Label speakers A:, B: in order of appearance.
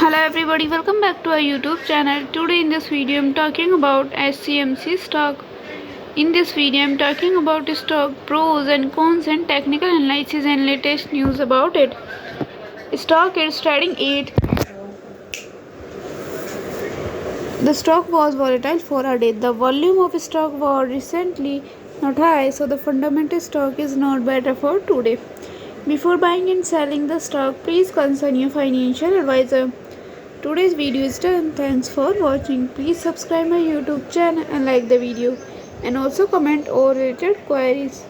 A: Hello everybody, welcome back to our YouTube channel. Today in this video I'm talking about HCMC stock. In this video I'm talking about stock pros and cons and technical analysis and latest news about it. Stock is trading 8. The stock was volatile for a day. The volume of stock was recently not high, so the fundamental stock is not better for today. Before buying and selling the stock, please consult your financial advisor. Today's video is done. Thanks for watching. Please subscribe my YouTube channel and like the video, and also comment all related queries.